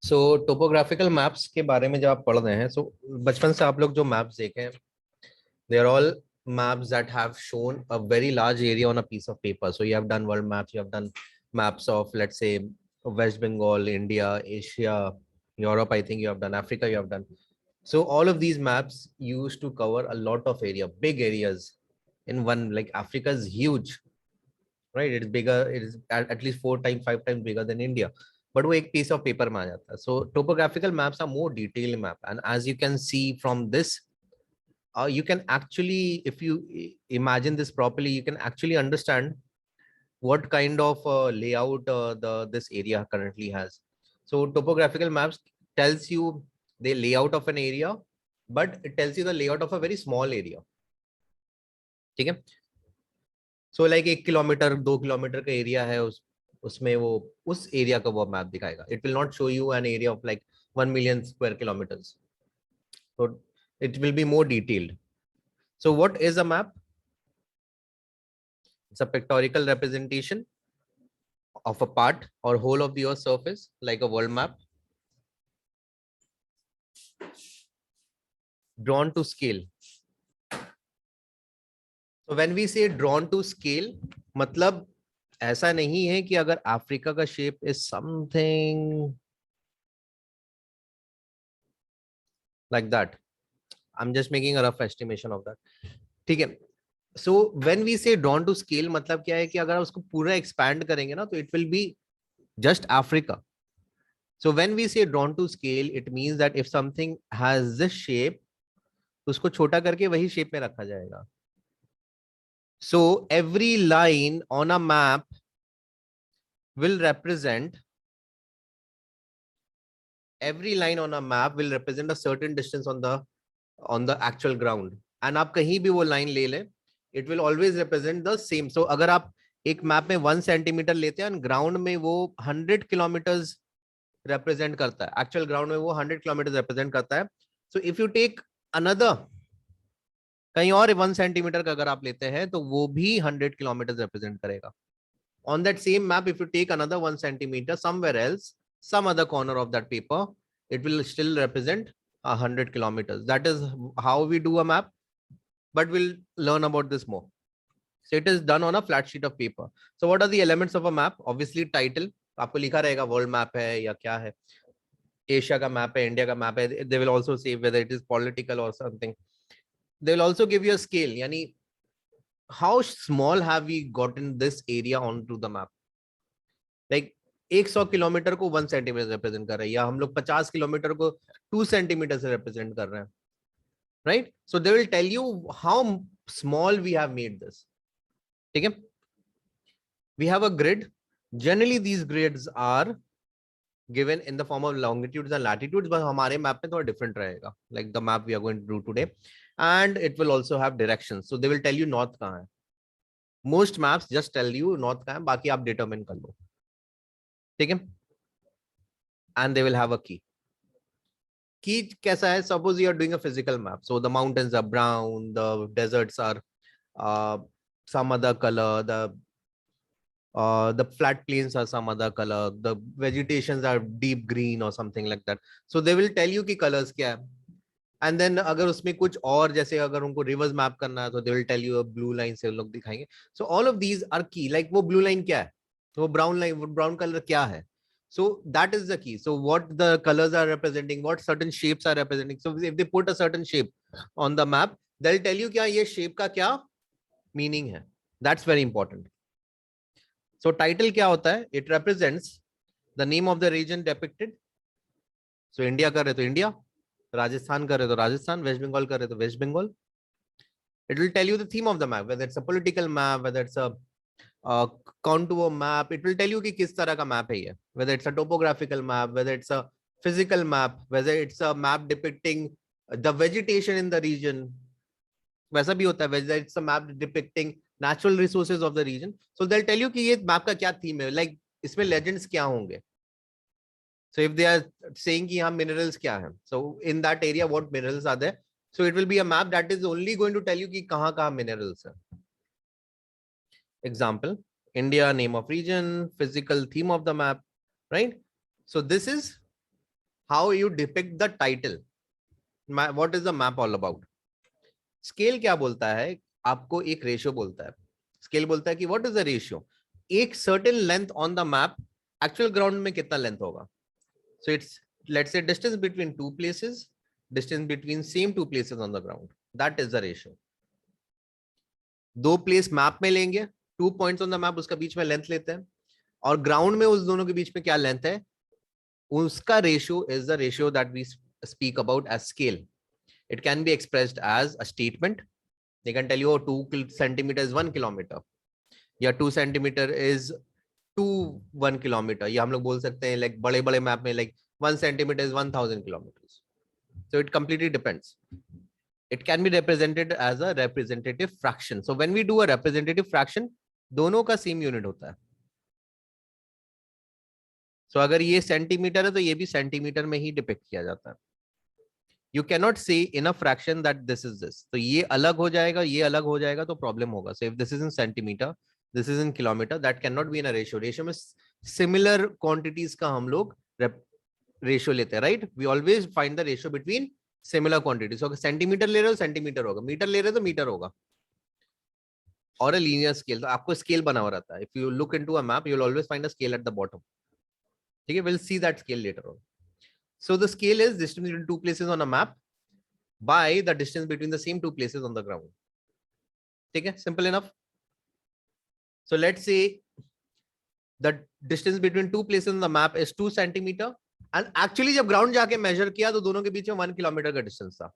सो topographical maps के बारे में जब आप पढ़ रहे हैं, सो बचपन से आप लोग जो मैप्स देखे हैं, they are all maps that have shown a very large area on a piece of paper. So you have done world maps, you have done maps of, let's say, West Bengal, India, Asia, Europe. I think you have done Africa, you have done. So all of these maps used to cover a lot of area, big areas in one. Like Africa is huge, right? It is bigger, it is at least 4 times 5 times bigger than India, but वो एक piece of paper में आ जाता है. So topographical maps are more detailed map, and as you can see from this, you can actually, if you imagine this properly, you can actually understand what kind of layout the this area currently has. So topographical maps tells you the layout of an area, but it tells you the layout of a very small area. ठीक है. So like 1 kilometre 2 kilometre का area है, उसमें वो उस area का वो map दिखाएगा. It will not show you an area of like 1 million square kilometers. So it will be more detailed. So what is a map? It's a pictorial representation of a part or whole of the earth surface, like a world map, drawn to scale. So when we say drawn to scale, मतलब ऐसा नहीं है कि अगर Africa का shape is something like that. I'm just making a rough estimation of that. ठीक है. So when we say drawn to scale, मतलब क्या है कि अगर उसको पूरा expand करेंगे ना, तो it will be just Africa. So when we say drawn to scale, it means that if something has this shape, तो उसको छोटा करके वही shape में रखा जाएगा. So every line on a map will represent a certain distance on the actual ground. And आप कहीं भी वो line ले लें, it will always represent the same. So अगर आप एक मैप में 1 सेंटीमीटर लेते हैं, ग्राउंड में वो 100 किलोमीटर्स represent करता है, एक्चुअल ग्राउंड में वो 100 किलोमीटर represent करता है. So if you take another, कहीं और 1 सेंटीमीटर का अगर आप लेते हैं, तो वो भी 100 किलोमीटर represent करेगा. On that same map, if you take another 1 centimeter somewhere else, some other corner of that paper, it will still represent 100 kilometers. That is how we do a map, but we'll learn about this more. So it is done on a flat sheet of paper. So what are the elements of a map? Obviously title, आपको लिखा रहेगा world map है या क्या है, Asia का map है, India का मैप है. They will also say whether it is political or something. They will also give you a scale, यानी how small have we gotten this area onto the map. Like 100 kilometre को 1 centimetre represent कर रहे हैं, या हम लोग 50 kilometre को 2 centimetre से रिप्रेजेंट कर रहे हैं, right. So they will tell you how small we have made this. ठीक है. We have a grid. Generally these grids are given in the form of longitudes and latitudes, but हमारे map में थोड़ा different रहेगा, like the map we are going to do today. And it will also have directions, so they will tell you north कहाँ है. Most maps just tell you north कहाँ है, बाकी आप determine कर लो. ठीक है. And they will have a key. Key कैसा है? Suppose you are doing a physical map, so the mountains are brown, the deserts are some other color, the flat plains are some other color, the vegetations are deep green or something like that. So they will tell you कि colors क्या है. And then अगर उसमें कुछ और, जैसे अगर उनको रिवर्स मैप करना है, तो they will tell you a blue line से लोग दिखाएंगे. So all of these are key. Like वो blue line क्या है, वो brown line, brown color क्या है. So that is the key. So what the colors are representing, what certain shapes are representing. So if they put a certain shape on the map, they'll tell you क्या ये shape का क्या meaning है. That's very important. So title क्या होता है? It represents the name of the region depicted. So India कर रहे तो India, राजस्थान कर रहे तो राजस्थान, वेस्ट बंगाल कर रहे तो West Bengal. It will tell you the theme of the map, whether it's a political map, whether it's a contour map. It will tell you कि किस तरह का map है ये, whether it's a topographical map, whether it's a physical map, whether it's a map depicting the vegetation in the region. वैसा भी होता है, whether it's a map depicting natural resources of the region. So they'll tell you कि ये map का क्या theme है, like इसमें legends क्या होंगे. So if they are saying कि यहाँ minerals क्या है, so in that area what minerals are there. So it will be a map that is only going to tell you कि कहाँ कहाँ minerals है. Example, India, name of region, physical theme of the map, right? So this is how you depict the title. What is the map all about? Scale क्या बोलता है? आपको एक ratio बोलता है. स्केल बोलता है कि व्हाट इज द रेशियो, एक certain length on the map actual ground में कितना लेंथ होगा. So it's let's say distance between two places, distance between same two places on the ground, that is the ratio. दो place map में लेंगे, 2 points on the map, उसका बीच में length लेते हैं, और ग्राउंड में उस दोनों के बीच में क्या लेंथ है, उसका ratio is the ratio that we speak about as scale. It can be expressed as a statement. They can tell you, oh, 2 centimeter is 1 kilometer, या 2 centimeter is 1 kilometer. या हम लोग बोल सकते हैं like बड़े बड़े मैप में like 1 centimeter is 1000 kilometers. So it completely depends. It can be represented as a representative fraction. So when we do a representative fraction, दोनों का same unit होता है. So अगर ये सेंटीमीटर है तो ये भी सेंटीमीटर में ही डिपिक्ट किया जाता है. You cannot say in a fraction that this is this. तो ये अलग हो जाएगा, ये अलग हो जाएगा, तो प्रॉब्लम होगा. So if this is in centimeter, this is in kilometer, that cannot be in a ratio. Ratio में similar quantities का हम लोग ratio लेते हैं, right? We always find the ratio between similar quantities. So अगर centimetre ले रहे हो सेंटीमीटर होगा, मीटर ले रहे हो तो मीटर होगा. और a linear scale, तो आपको स्केल बना हुआ रहता है. If you look into a map, you will always find a scale at the bottom. ठीक है, we'll see that scale later on. So the scale is distance between two places on a map by the distance between the same two places on the ground. Okay, simple enough. So let's say the distance between two places on the map is 2 centimeter, and actually जब ground जाके measure किया तो दोनों के बीच में 1 kilometre का distance था.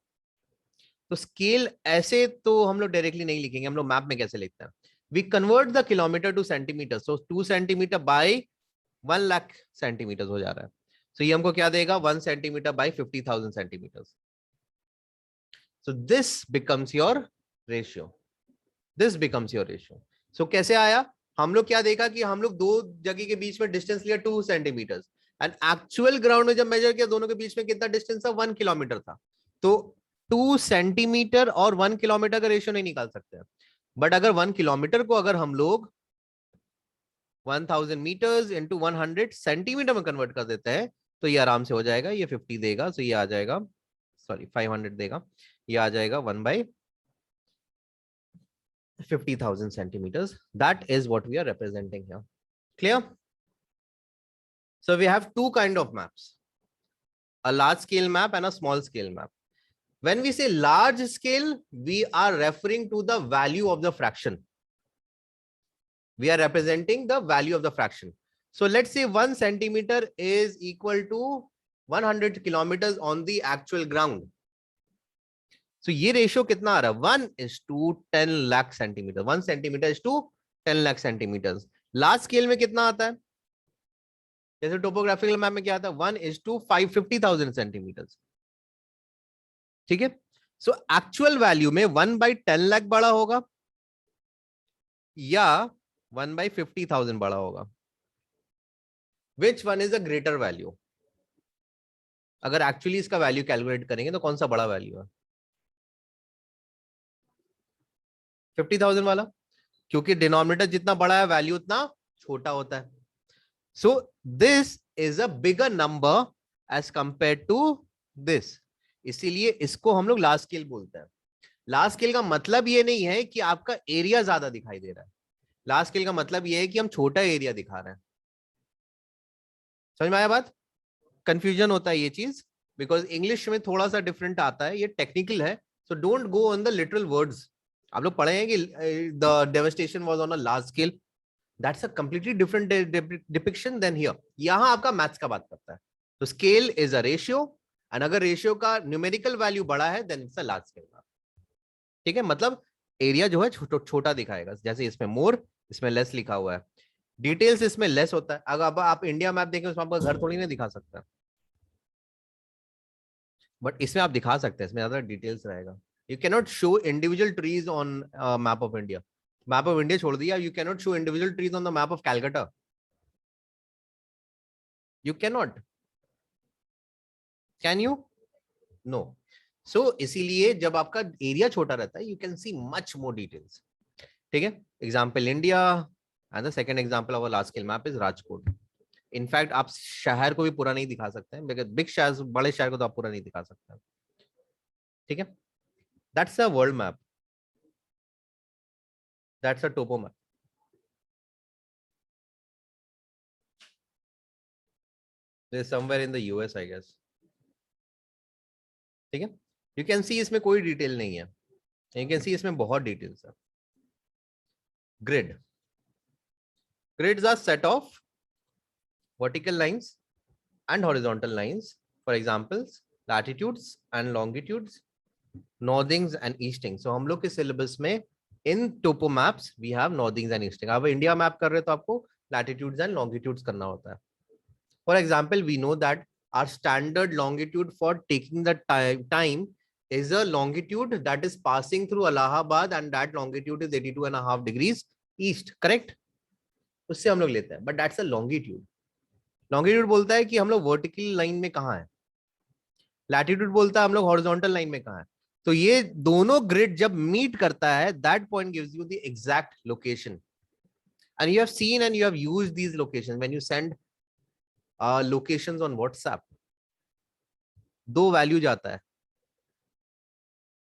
तो scale ऐसे तो हम लोग directly नहीं लिखेंगे, हम लोग map में कैसे लिखते हैं? We convert the kilometer to centimeters. So 2 centimeter by 1 lakh centimeters हो जा रहा है. So ये हमको क्या देगा? 1 centimeter by 50,000 centimeters. So this becomes your ratio. This becomes your ratio. So कैसे आया? हम लोग क्या देखा कि हम लोग दो जगह के बीच में डिस्टेंस लिया 2 सेंटीमीटर, एंड एक्चुअल ग्राउंड में जब मेजर किया दोनों के बीच में कितना डिस्टेंस था? 1 किलोमीटर था. तो 2 सेंटीमीटर और 1 किलोमीटर का रेशियो नहीं निकाल सकते. बट अगर 1 किलोमीटर को अगर हम लोग 1000 मीटर्स इंटू 100 सेंटीमीटर में कन्वर्ट कर देते हैं तो ये आराम से हो जाएगा. ये 50 देगा, तो ये आ जाएगा, सॉरी 500 देगा, ये आ जाएगा 1/50,000 centimeters. That is what we are representing here. Clear? So we have two kind of maps, a large scale map and a small scale map. When we say large scale, we are referring to the value of the fraction. We are representing the value of the fraction. So let's say 1 centimeter is equal to 100 kilometers on the actual ground. So ये ratio कितना आ रहा है? 1:10 lakh centimeters. 1 centimeter is to 10 lakh centimeters. Large scale में कितना आता है? जैसे topographical map में क्या आता है? 1:550,000 centimeters. ठीक है. सो एक्चुअल वैल्यू में 1/10 lakh बड़ा होगा या 1/50,000 बड़ा होगा? Which one is a greater value? अगर एक्चुअली इसका वैल्यू कैलकुलेट करेंगे तो कौन सा बड़ा वैल्यू है? 50,000 वाला, क्योंकि डिनोमिनेटर जितना बड़ा है वैल्यू उतना छोटा होता है. So this is a bigger number as compare to this, इसीलिए इसको हम लोग लार्ज स्केल बोलते हैं. लार्ज स्केल का मतलब ये नहीं है कि आपका एरिया ज्यादा दिखाई दे रहा है. लार्ज स्केल का मतलब ये है कि हम छोटा एरिया दिखा रहे हैं. समझ में आया बात? कंफ्यूजन होता है ये चीज, बिकॉज इंग्लिश में थोड़ा सा डिफरेंट आता है, ये टेक्निकल है. So don't go on the literal words. आप लोग पढ़े हैं कि the devastation was on a large scale, that's a completely different depiction than here. यहां आपका मैथ्स का बात करता है. तो scale is a ratio, and अगर रेशियो का न्यूमेरिकल वैल्यू बड़ा है then it's a large scale. ठीक है, मतलब एरिया जो है छोटा दिखाएगा. जैसे इसमें मोर, इसमें लेस लिखा हुआ है. डिटेल्स इसमें लेस होता है. अगर आप इंडिया मैप देखें उसमें आपका घर थोड़ी ना दिखा सकता है, बट इसमें आप दिखा सकते हैं, इसमें ज्यादा डिटेल्स रहेगा. You cannot show individual trees on map of India. Map of India छोड़ दिया, you cannot show individual trees on the map of Calcutta. You cannot. Can you? No. So इसीलिए जब आपका एरिया छोटा रहता है, you can see much more details. ठीक है? Example India, and the second example of a large scale map is Rajkot. In fact आप शहर को भी पूरा नहीं दिखा सकते हैं, बिकॉज बिग शहर, बड़े शहर को तो आप पूरा नहीं दिखा सकते हैं, ठीक है। That's a world map, that's a topo map. Somewhere in the US I guess, ठीक है। यू कैन सी इसमें कोई डिटेल नहीं है, यू कैन सी इसमें बहुत डिटेल्स है। Grid, grids are set of vertical lines and horizontal lines, for examples latitudes and longitudes, northings and eastings. So हम लोग के syllabus में in topo maps we have northings and eastings. आप India map कर रहे हो तो आपको latitudes and longitudes करना होता है. For example, we know that our standard longitude for taking the time is a longitude that is passing through Allahabad, and that longitude is 82.5 degrees east, correct? उससे हम लोग लेते हैं, but that's a longitude. Longitude बोलता है कि हम लोग वर्टिकल लाइन में कहाँ है, लैटिट्यूड बोलता है हम लोग हॉरिजॉन्टल लाइन में कहाँ है. तो ये दोनों ग्रिड जब मीट करता है, that point gives you the exact location. And you have seen and you have used these locations when you send locations on WhatsApp. दो वैल्यू जाता है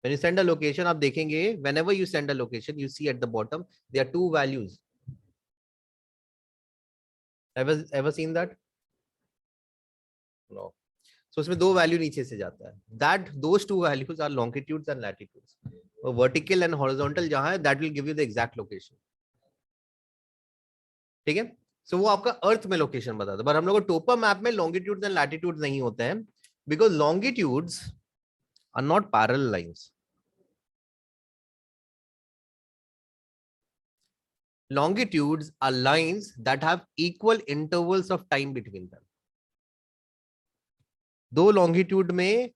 when you send a location. आप देखेंगे whenever you send a location you see at the bottom there are two values. Ever seen that? No. So उसमें दो value नीचे से जाता है. That those two values are longitudes and latitudes. So vertical and horizontal जहां है that will give you the exact location. ठीक है. So वो आपका अर्थ में लोकेशन बताता है. पर हम लोग को टोपो मैप में longitudes and latitudes नहीं होते हैं, because longitudes are not parallel lines. Longitudes are lines that have equal intervals of time between them. दो लॉन्गिट्यूड में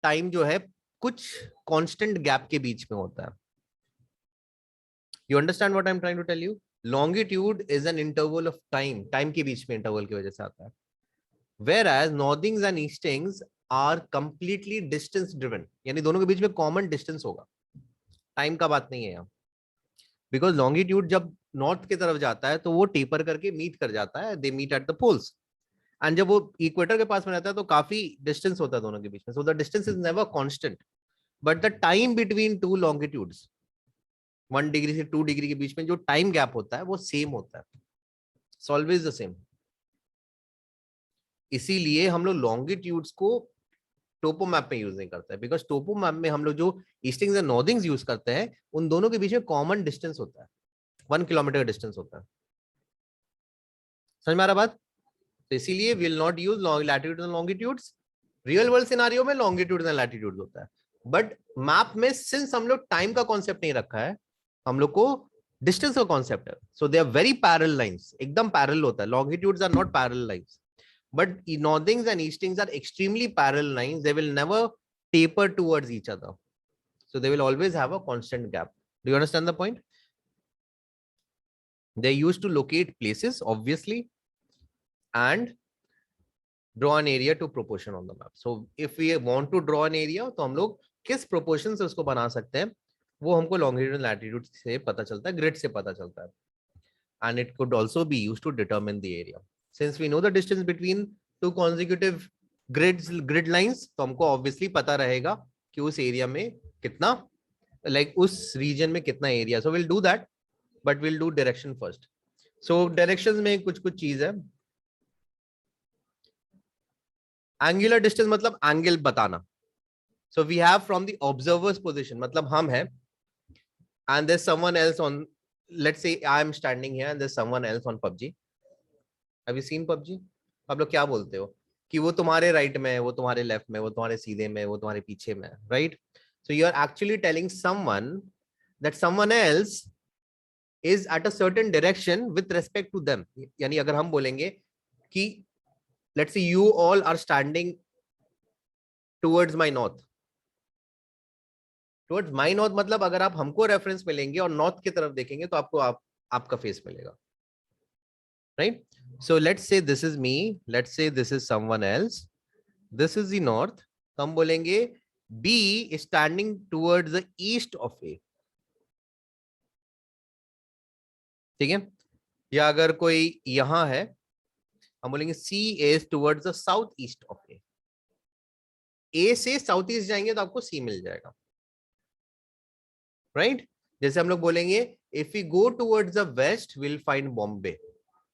टाइम जो है कुछ कांस्टेंट गैप के बीच में होता है. You understand what I am trying to tell you? Longitude is an interval of time, time के बीच में इंटरवल की वजह से आता है. whereas northings and eastings are completely distance driven, यानी दोनों के बीच में कॉमन डिस्टेंस होगा, टाइम का बात नहीं है यहाँ. बिकॉज लॉन्गिट्यूड जब नॉर्थ की तरफ जाता है तो वो टेपर करके मीट कर जाता है, they meet at the poles. And जब वो इक्वेटर के पास में रहता है तो काफी डिस्टेंस होता है दोनों के बीच में. So the distance is never constant, but the time between two longitudes 1 degree से 2 डिग्री के बीच में जो टाइम गैप होता है वो सेम होता है, इट्स ऑलवेज द सेम. इसीलिए हम लोग लॉन्गिट्यूड्स को टोपो मैप में यूज नहीं करते हैं, बिकॉज टोपो मैप में हम लोग जो ईस्टिंग्स एंड नॉर्थिंग्स यूज करते हैं उन दोनों के बीच में कॉमन डिस्टेंस होता है, 1 किलोमीटर का डिस्टेंस होता है. समझ में आ रहा बात? तो इसीलिए will not use latitudes and longitudes. Real world scenario में लॉन्गिट्यूड्स एंड लैटिट्यूड्स होता है, बट मैप में सिंस हम लोग टाइम का कॉन्सेप्ट नहीं रखा है, हम लोग को डिस्टेंस का कॉन्सेप्ट है. So they are very parallel lines, एकदम पैरेलल होता है. Longitudes are not parallel lines, but northings and eastings are extremely parallel lines. They will never taper towards each other, so they will always have a constant gap. Do you understand the point? They used to locate places obviously and draw an area to proportion on the map. So if we want to draw an area, तो हम लोग किस proportion से उसको बना सकते हैं वो हमको longitude and latitude से पता चलता है, grid से पता चलता है. And it could also be used to determine the area. Since we know the distance between two consecutive grid lines, तो हमको obviously पता रहेगा कि उस एरिया में कितना, like उस region में कितना area. So we'll do that, but we'll do direction first. So directions में कुछ चीज है. Angular distance मतलब angle बताना. So we have from the observer's position, मतलब हम हैं and there's someone else on, let's say I am standing here and there's someone else on PUBG. Have you seen PUBG? आप लोग क्या बोलते हो कि वो तुम्हारे राइट में है, वो तुम्हारे लेफ्ट में, वो तुम्हारे सीधे में, वो तुम्हारे पीछे में, right? So you are actually telling someone that someone else is at a certain direction with respect to them. यानी अगर हम बोलेंगे कि let's say you all are standing towards my north, towards my north मतलब अगर आप हमको reference में लेंगे और नॉर्थ की तरफ देखेंगे तो आपको आपका फेस मिलेगा, right? So let's say this is me, let's say this is someone else, this is the north. तो हम बोलेंगे B is standing towards the east of A. ठीक है? या अगर कोई यहां है हम बोलेंगे C is towards the south east of A. A से साउथ ईस्ट जाएंगे तो आपको सी मिल जाएगा, राइट? जैसे हम लोग बोलेंगे if we go towards the west will find Bombay.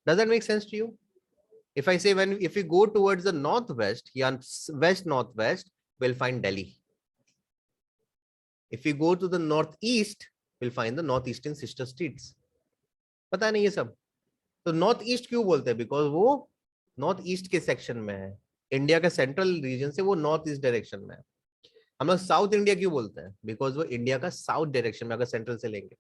Does that make sense to you? If I say if we go towards the northwest, yeah, west northwest, we'll find Delhi. If we go to the northeast, we'll find the northeastern sister states. पता नहीं ये सब। तो north east क्यों बोलते हैं? Because वो north east के सेक्शन में है, इंडिया का सेंट्रल रीजन से वो नॉर्थ ईस्ट डायरेक्शन में है। हम लोग साउथ इंडिया क्यों बोलते हैं? बिकॉज वो इंडिया का साउथ डायरेक्शन में, अगर सेंट्रल से लेंगे,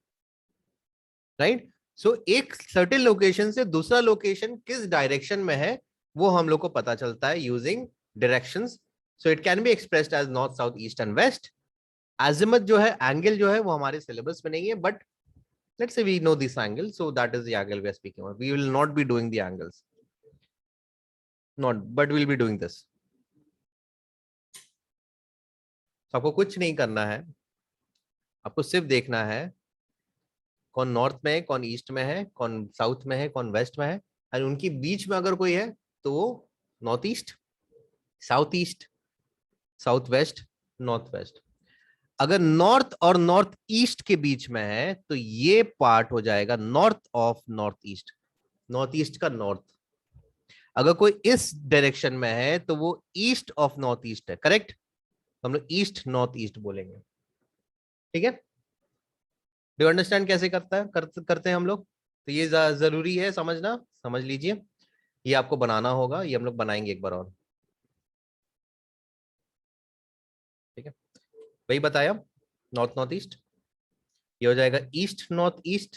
राइट? सो एक सर्टेन लोकेशन से दूसरा लोकेशन किस डायरेक्शन में है वो हम लोग को पता चलता है using directions. So it can be expressed as north, south, east and west. azimuth जो है, एंगल जो है, वो हमारे सिलेबस में नहीं है, but let's say we know this angle, so that is the angle we are speaking about. We will not be doing the angles, not, but we'll be doing this. So आपको कुछ नहीं करना है, आपको सिर्फ देखना है कौन नॉर्थ में है, कौन ईस्ट में है, कौन साउथ में है, कौन वेस्ट में है, और उनके बीच में अगर कोई है तो वो north east, south west, north west. अगर नॉर्थ और नॉर्थ ईस्ट के बीच में है तो ये पार्ट हो जाएगा north of north east, north east का नॉर्थ। अगर कोई इस डायरेक्शन में है तो वो ईस्ट ऑफ नॉर्थ ईस्ट है, करेक्ट? तो हम लोग ईस्ट नॉर्थ ईस्ट बोलेंगे, ठीक है? डू यू अंडरस्टैंड कैसे करते हैं हम लोग? तो ये जरूरी है समझना, समझ लीजिए। ये आपको बनाना होगा, ये हम लोग बनाएंगे एक बार और, ठीक है? वही बताया, नॉर्थ नॉर्थ ईस्ट, ये हो जाएगा ईस्ट नॉर्थ ईस्ट,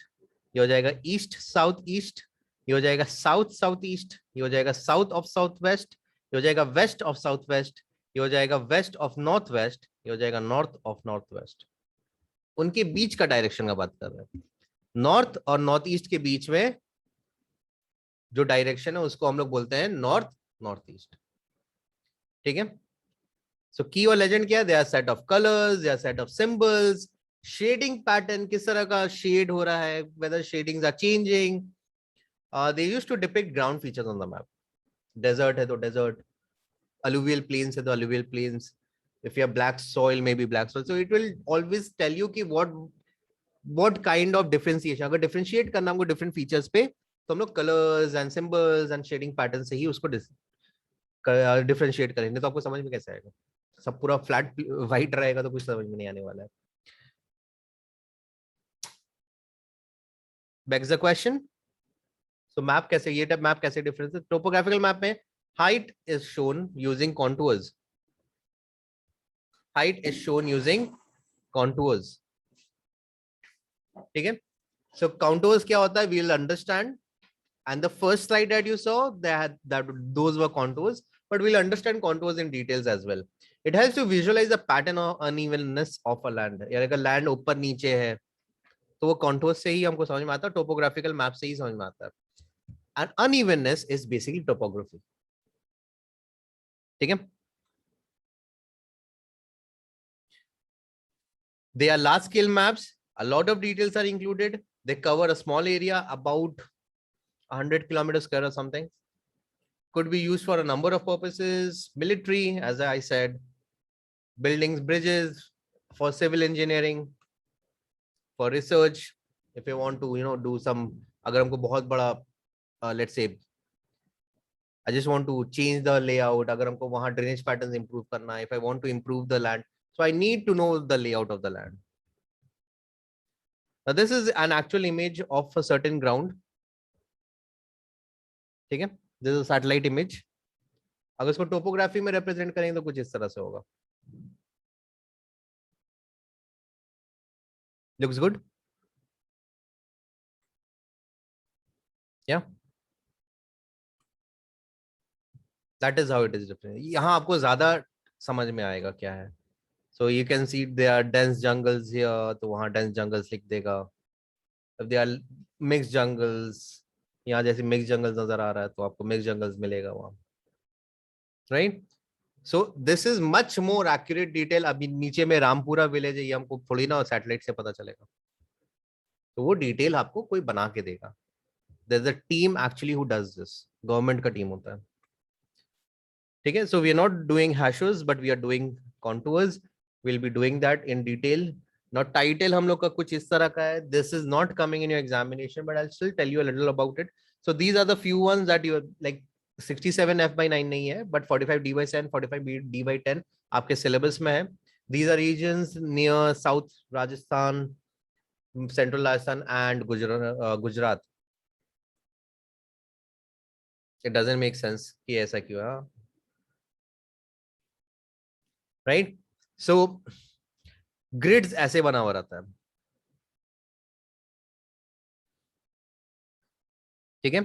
ये हो जाएगा ईस्ट साउथ ईस्ट, ये हो जाएगा साउथ साउथ ईस्ट, ये हो जाएगा साउथ ऑफ साउथ वेस्ट, ये हो जाएगा वेस्ट ऑफ साउथ वेस्ट, ये हो जाएगा वेस्ट ऑफ नॉर्थ वेस्ट, ये हो जाएगा नॉर्थ ऑफ नॉर्थ वेस्ट। उनके बीच का डायरेक्शन का बात कर रहे हैं। नॉर्थ और नॉर्थ ईस्ट के बीच में जो डायरेक्शन है उसको हम लोग बोलते हैं नॉर्थ नॉर्थ ईस्ट, ठीक है? सो की और लेजेंड क्या है? They are set of colours, they are set of symbols. Shading pattern, किस तरह का शेड हो रहा है, whether shadings are changing. They used to depict ground features on the map. Desert है तो डेजर्ट, alluvial plains है तो alluvial plains, if you have black soil maybe black soil, so it will always tell you कि what kind of differentiation, अगर differentiate करना हमको different features पे, तो हम लोग colors and symbols and shading patterns से ही उसको differentiate करेंगे। तो आपको समझ में कैसे आएगा? सब पूरा flat white रहेगा तो कुछ समझ में नहीं आने वाला है। Back the question. So map कैसे, ये टाइप मैप कैसे डिफरेंस है? टोपोग्राफिकल मैप में height is shown using contours. Height is shown using contours. ठीक है? So contours क्या होता है? We will understand. And the first slide that you saw, those were contours, but we'll understand contours in details as well. It helps to visualize the pattern or unevenness of a land. यार अगर land ऊपर नीचे है तो वो contours से ही हमको समझ में आता है, topographical map से ही समझ में आता है. And unevenness is basically topography. ठीक है? They are large scale maps. A lot of details are included. They cover a small area, about 100 kilometers square or something. Could be used for a number of purposes. Military, as I said, buildings, bridges, for civil engineering, for research. If you want to, do some, अगर हमको बहुत बड़ा, let's say, I just want to change the layout. अगर हमको वहाँ drainage patterns improve करना है, if I want to improve the land, so I need to know the layout of the land. Now this is an actual image of a certain ground. ठीक है? This is a satellite image. अगर इसको topography में represent करेंगे तो कुछ इस तरह से होगा. Looks good? Yeah. That is how it is different. यहाँ आपको ज्यादा समझ में आएगा क्या है. So you can see there are dense jungles here, तो वहाँ dense jungles लिख देगा. If there are mixed jungles, यहाँ जैसे mixed jungles नजर आ रहा है तो आपको mixed jungles मिलेगा वहाँ. Right? So this is much more accurate detail. अभी नीचे में रामपुरा विलेज है, ये हमको थोड़ी ना सैटेलाइट से पता चलेगा. तो वो डिटेल आपको कोई बना के देगा. There's a team actually who does this. Government का टीम होता है, ठीक है. So we are not doing hashes but we are doing contours. Will be doing that in detail. Now title हम लोग का कुछ इस तरह का है. This is not coming in your examination, but I'll still tell you a little about it. So these are the few ones that you like. 67 F/9 नहीं है, but 45 D/7, 45 D/10 आपके सिलेबस में है. These are regions near South Rajasthan, Central Rajasthan and Gujarat. It doesn't make sense कि ऐसा क्यों है, right? So grids ऐसे बना हुआ रहता है, ठीक है.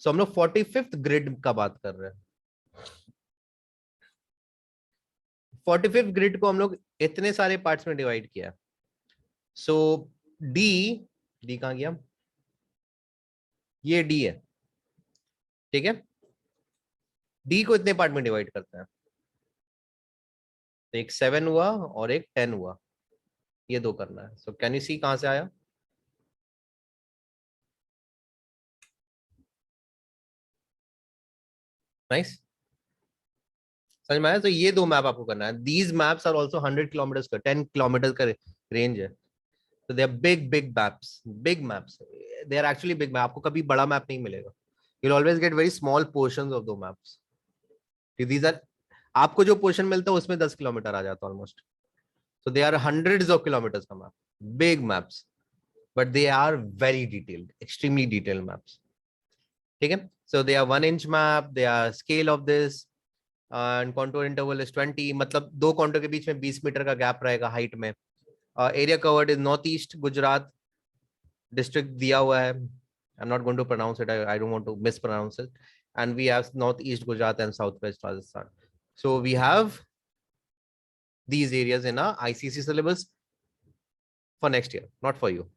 सो हम लोग 45th ग्रिड का बात कर रहे हैं. 45th ग्रिड को हम लोग इतने सारे पार्ट्स में डिवाइड किया. सो डी, डी कहां गया, ये डी है, ठीक है. डी को इतने पार्ट में डिवाइड करते हैं. तो एक 7 हुआ और एक 10 हुआ, ये दो करना है. सो कैन यू सी कहां से आया. नाइस, समझ में आया. तो ये दो मैप आपको करना है. These maps are also 100 kilometre का, 10 किलोमीटर का रेंज है. तो they are big big maps, big maps. They are actually big map. आपको कभी बड़ा मैप नहीं मिलेगा. You will always get very small portions of the maps. These are, आपको जो पोर्शन मिलता है उसमें 10 किलोमीटर आ जाता है almost. So they are hundreds of kilometres का map, big maps, but they are very detailed, extremely detailed maps, ठीक है. So they are 1 inch map, they are scale of this and contour interval is 20. मतलब दो contour के बीच में 20 metre का gap रहेगा हाइट में. Area covered is north east Gujarat district दिया हुआ है. I'm not going to pronounce it. I don't want to mispronounce it. And we have northeast Gujarat and southwest Rajasthan. So we have these areas in our ICC syllabus for next year, not for you.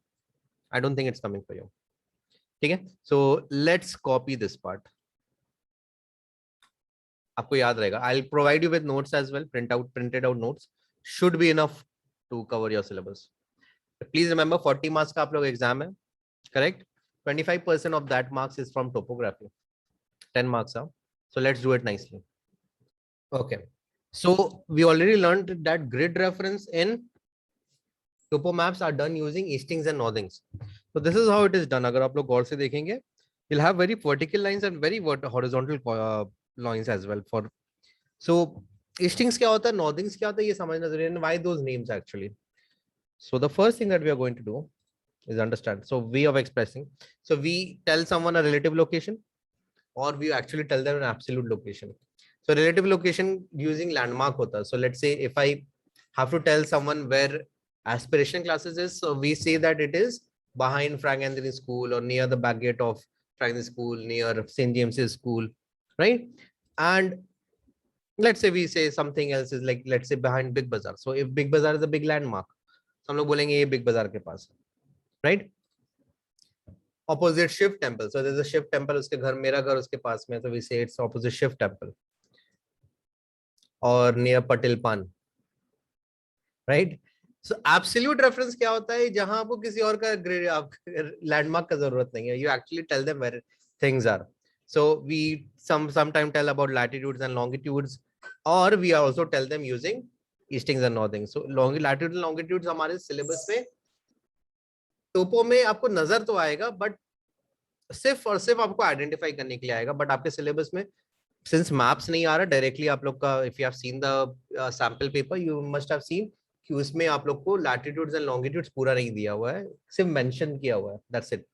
I don't think it's coming for you. Okay. So let's copy this part. आपको याद रहेगा. I'll provide you with notes as well. Printed out notes should be enough to cover your syllabus. Please remember 40 marks का आप लोग exam है, correct? 25% of that marks is from topography. 10 marks are. So let's do it nicely. Okay. So we already learned that grid reference in topo maps are done using eastings and northings. So this is how it is done. अगर आप लोग गौर से देखेंगे, you'll have very vertical lines and very horizontal lines as well. For so eastings क्या होता है, northings क्या होता है, ये समझना जरूरी है. And why those names actually? So the first thing that we are going to do is understand. So way of expressing. So we tell someone a relative location, or we actually tell them an absolute location. So relative location using landmark hota. So let's say if I have to tell someone where aspiration classes is, so we say that it is behind Frank Anthony School or near the back gate of Frank Anthony School, near St. James's School, right? And let's say we say something else is like, let's say behind Big Bazaar. So if Big Bazaar is a big landmark, हम लोग बोलेंगे ये Big Bazaar के पास, right? Opposite Shiv Temple. So there's a Shiv Temple. उसके घर, मेरा घर उसके पास में, so we say it's opposite Shiv Temple. Or near Patil Pan, right? So absolute reference क्या होता है, जहां आपको किसी और का लैंडमार्क का जरूरत नहीं है. You actually tell them where things are. So we sometimes tell about latitudes and longitudes, or we also tell them using eastings and northings. So latitudes and longitudes हमारे सिलेबस में टोपो में आपको नजर तो आएगा, बट सिर्फ और सिर्फ आपको आइडेंटिफाई करने के लिए आएगा. बट आपके सिलेबस में सिंस मैप्स नहीं आ रहा डायरेक्टली आप लोग का, if you have seen the sample paper, you must have seen कि उसमें आप लोग को लैटिट्यूड्स एंड लॉन्गिट्यूड्स पूरा नहीं दिया हुआ है, सिर्फ मेंशन किया हुआ है. That's it.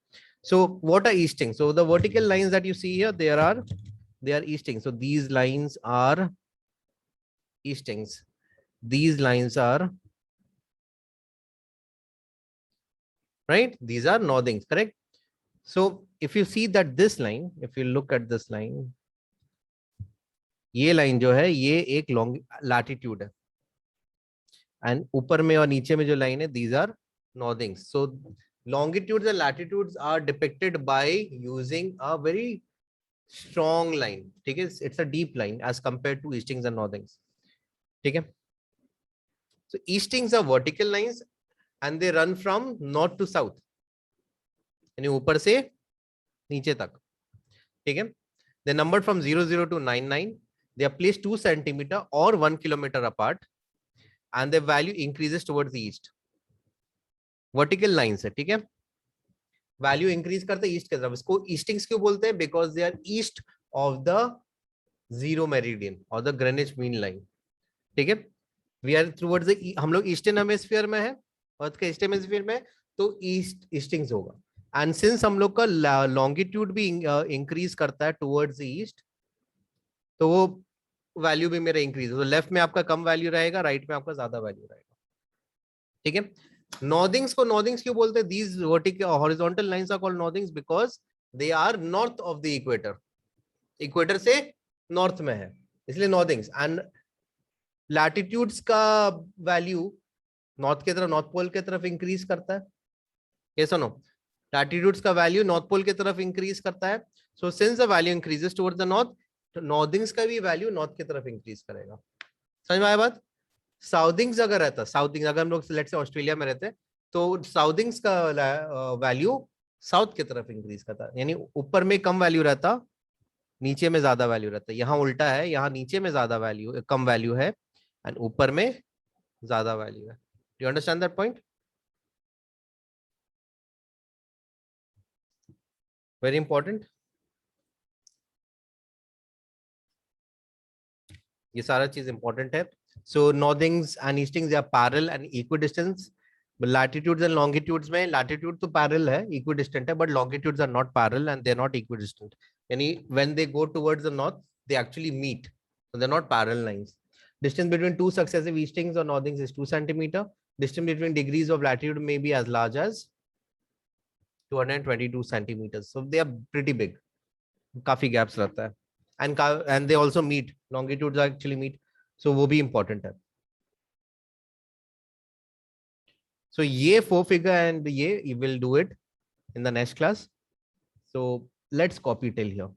So what are easting? So the vertical lines that you see here, they are easting. So these lines are eastings. These lines are, right? These are northings, correct? So if you see that this line, if you look at this line, ये line जो है ये एक long latitude है, and ऊपर में और नीचे में जो लाइन है, these are northings. So longitudes and latitudes are depicted by using a very strong line. ठीक है, it's a deep line as compared to eastings and northings. ठीक है. So eastings are vertical lines and they run from north to south, यानी ऊपर से नीचे तक. ठीक है. They numbered from 00 to 99. They are placed 2 centimeter or 1 kilometer apart, and their value increases towards the east. Vertical lines है, ठीक है? Value increase करते ईस्ट की तरफ. इसको ईस्टिंग्स क्यों बोलते हैं? Because they are east of the zero meridian or the Greenwich mean line. ठीक है? We are towards the, हम लोग ईस्टर्न हेमिस्फीयर में है, अर्थ के ईस्टर्न हेमिस्फीयर में, तो ईस्ट ईस्टिंग्स होगा. एंड सिंस हम लोग का लॉन्गिट्यूड भी इंक्रीज करता है टुवर्ड्स द ईस्ट, तो वो वैल्यू भी मेरा इंक्रीज हो. तो लेफ्ट में आपका कम वैल्यू रहेगा, राइट में आपका ज्यादा वैल्यू रहेगा. ठीक है? नॉर्दिंग्स को नॉर्दिंग्स क्यों बोलते हैं? These vertical horizontal lines are called northings because they are north of the equator. Equator से नॉर्थ में है, इसलिए नॉर्दिंग्स. एंड लैटिट्यूड्स का वैल्यू नॉर्थ की तरफ, नॉर्थ पोल की तरफ इंक्रीज करता है. ये सुनो, लैटिट्यूड्स का वैल्यू नॉर्थ पोल की तरफ इंक्रीज करता है. So since the value increases towards the north, northings का भी वैल्यू नॉर्थ की तरफ इंक्रीज करेगा. समझ में आया बात? साउथिंग्स अगर रहता, साउथिंग्स अगर हम लोग लेट्स से ऑस्ट्रेलिया में रहते हैं, तो साउथिंग्स का वैल्यू साउथ की तरफ इंक्रीज करता है. यानी ऊपर में कम वैल्यू रहता, नीचे में ज्यादा वैल्यू रहता है. यहाँ उल्टा है, यहाँ नीचे में ज्यादा वैल्यू, कम वैल्यू है, एंड ऊपर में ज्यादा वैल्यू है. Do you understand that point? Very important. ये सारा चीज इंपॉर्टेंट है. So northings and eastings are parallel and equidistance. Latitudes and longitudes में लैटिट्यूड तो पैरेलल है, इक्विडिस्टेंट है, but longitudes are not parallel and they are not equidistant. यानी when they go towards the north, they actually meet, so they're not parallel lines. Distance between two successive eastings or northings is 2 centimeter. Distance between degrees of latitude may be as large as 222 centimeters. So they are pretty big. काफी gaps रहता है. And they also meet. Longitudes actually meet. So वो भी important है. So ये 4 figure and ये you will do it in the next class. So let's copy till here.